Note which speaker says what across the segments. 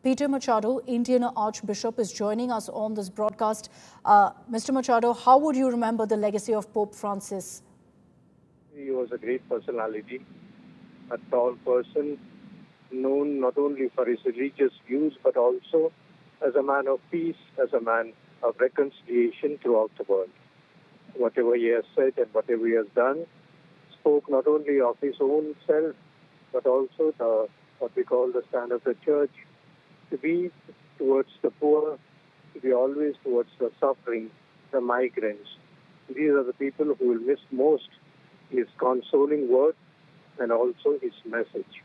Speaker 1: Peter Machado, Indian Archbishop, is joining us on this broadcast. Mr. Machado, how would you remember the legacy of Pope Francis?
Speaker 2: He was a great personality, a tall person, known not only for his religious views, but also as a man of peace, as a man of reconciliation throughout the world. Whatever he has said and whatever he has done spoke not only of his own self, but also what we call the stand of the church, to be towards the poor, to be always towards the suffering, the migrants. These are the people who will miss most his consoling word and also his message.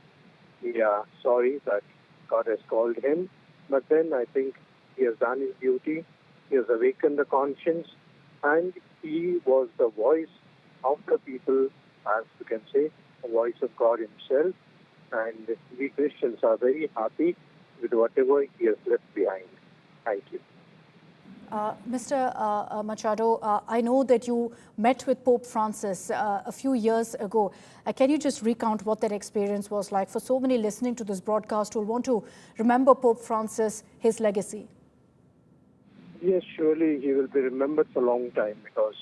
Speaker 2: We are sorry that God has called him, but then I think he has done his duty, he has awakened the conscience, and he was the voice of the people, as you can say, the voice of God himself, and we Christians are very happy with whatever he has left behind. Thank you.
Speaker 1: Mr. Machado, I know that you met with Pope Francis a few years ago. Can you just recount what that experience was like for so many listening to this broadcast who will want to remember Pope Francis, his legacy?
Speaker 2: Yes, surely he will be remembered for a long time, because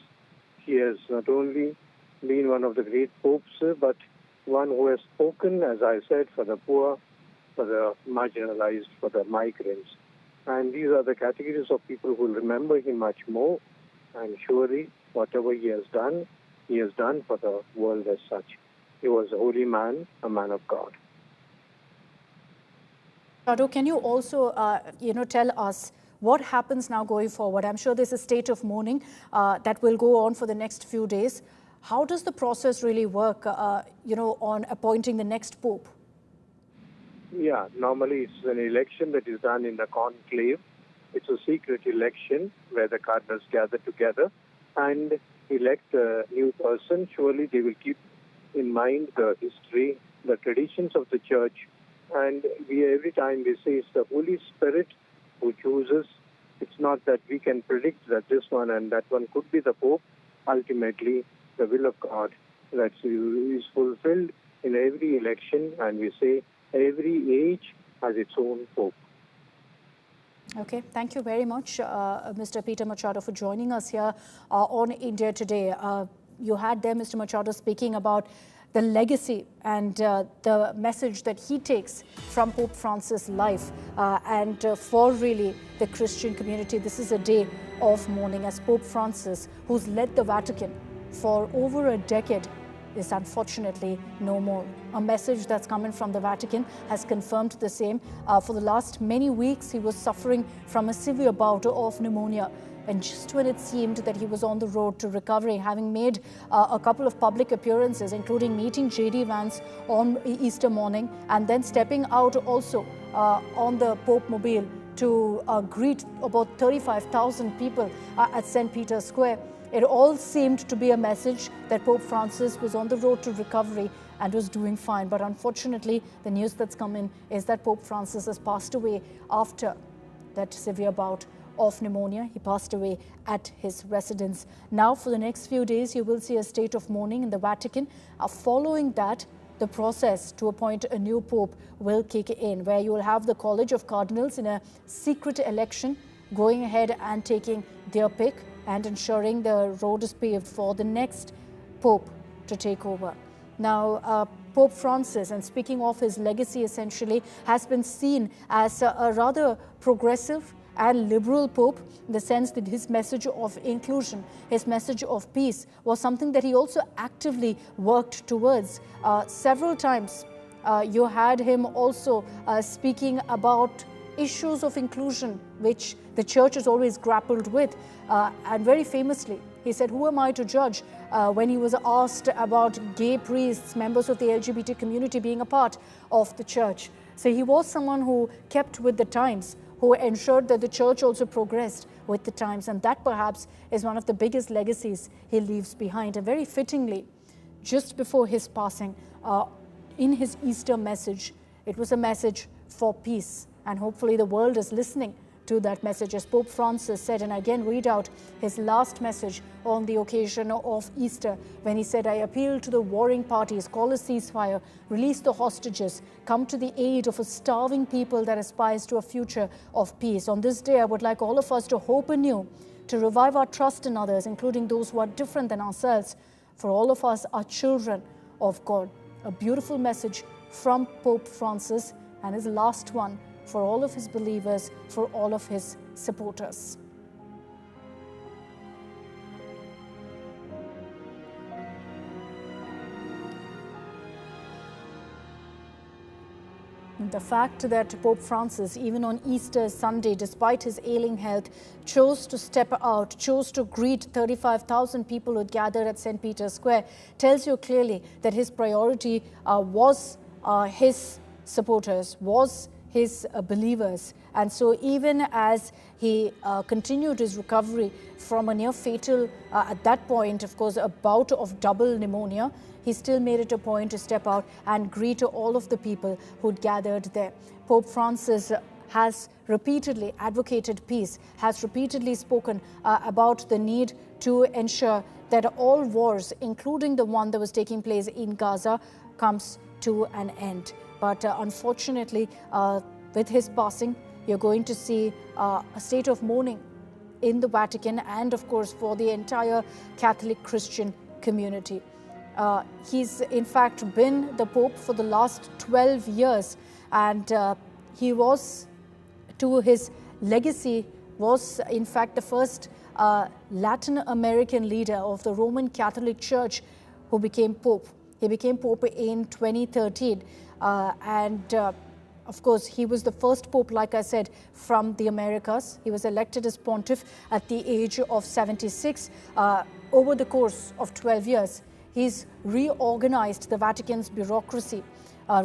Speaker 2: he has not only been one of the great popes, but one who has spoken, as I said, for the poor, for the marginalized, for the migrants. And these are the categories of people who will remember him much more. And surely, whatever he has done for the world as such. He was a holy man, a man of God.
Speaker 1: Machado, can you also, tell us what happens now going forward? I'm sure there's a state of mourning that will go on for the next few days. How does the process really work, on appointing the next pope?
Speaker 2: Yeah, normally it's an election that is done in the conclave. It's a secret election where the cardinals gather together and elect a new person. Surely they will keep in mind the history, the traditions of the church. And every time we say it's the Holy Spirit who chooses. It's not that we can predict that this one and that one could be the Pope. Ultimately, the will of God that is fulfilled in every election, and we say every age has its own Pope.
Speaker 1: Okay, thank you very much, Mr. Peter Machado, for joining us here on India Today. You had there Mr. Machado speaking about the legacy and the message that he takes from Pope Francis' life. And for really the Christian community, this is a day of mourning, as Pope Francis, who's led the Vatican for over a decade, is unfortunately no more. A message that's coming from the Vatican has confirmed the same. For the last many weeks, he was suffering from a severe bout of pneumonia. And just when it seemed that he was on the road to recovery, having made a couple of public appearances, including meeting J.D. Vance on Easter morning, and then stepping out also on the Pope Mobile to greet about 35,000 people at St. Peter's Square, it all seemed to be a message that Pope Francis was on the road to recovery and was doing fine. But unfortunately, the news that's come in is that Pope Francis has passed away after that severe bout of pneumonia. He passed away at his residence. Now, for the next few days, you will see a state of mourning in the Vatican. Following that, the process to appoint a new pope will kick in, where you will have the College of Cardinals in a secret election going ahead and taking their pick and ensuring the road is paved for the next pope to take over. Now, Pope Francis, and speaking of his legacy essentially, has been seen as a rather progressive and liberal pope, in the sense that his message of inclusion, his message of peace, was something that he also actively worked towards. Several times you had him also speaking about issues of inclusion, which the church has always grappled with. And very famously, he said, "Who am I to judge?" When he was asked about gay priests, members of the LGBT community being a part of the church. So he was someone who kept with the times, who ensured that the church also progressed with the times. And that perhaps is one of the biggest legacies he leaves behind. And very fittingly, just before his passing, in his Easter message, it was a message for peace. And hopefully the world is listening to that message. As Pope Francis said, and again read out his last message on the occasion of Easter, when he said, "I appeal to the warring parties, call a ceasefire, release the hostages, come to the aid of a starving people that aspires to a future of peace." On this day, I would like all of us to hope anew, to revive our trust in others, including those who are different than ourselves, for all of us are children of God. A beautiful message from Pope Francis, and his last one for all of his believers, for all of his supporters. The fact that Pope Francis, even on Easter Sunday, despite his ailing health, chose to step out, chose to greet 35,000 people who had gathered at St. Peter's Square, tells you clearly that his priority was his supporters, was his believers. And so even as he continued his recovery from a near fatal, at that point, of course, a bout of double pneumonia, he still made it a point to step out and greet all of the people who'd gathered there. Pope Francis has repeatedly advocated peace, has repeatedly spoken about the need to ensure that all wars, including the one that was taking place in Gaza, comes to an end. But unfortunately, with his passing, you're going to see a state of mourning in the Vatican and, of course, for the entire Catholic Christian community. He's, in fact, been the Pope for the last 12 years, and he was, to his legacy, was, in fact, the first Latin American leader of the Roman Catholic Church who became Pope. He became Pope in 2013. Of course, he was the first Pope, like I said, from the Americas. He was elected as Pontiff at the age of 76. Over the course of 12 years, he's reorganized the Vatican's bureaucracy,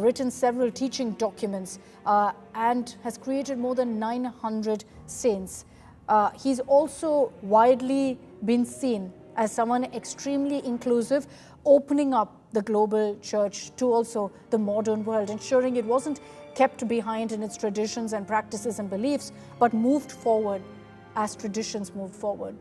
Speaker 1: written several teaching documents, and has created more than 900 saints. He's also widely been seen as someone extremely inclusive, opening up the global church to also the modern world, ensuring it wasn't kept behind in its traditions and practices and beliefs, but moved forward as traditions moved forward.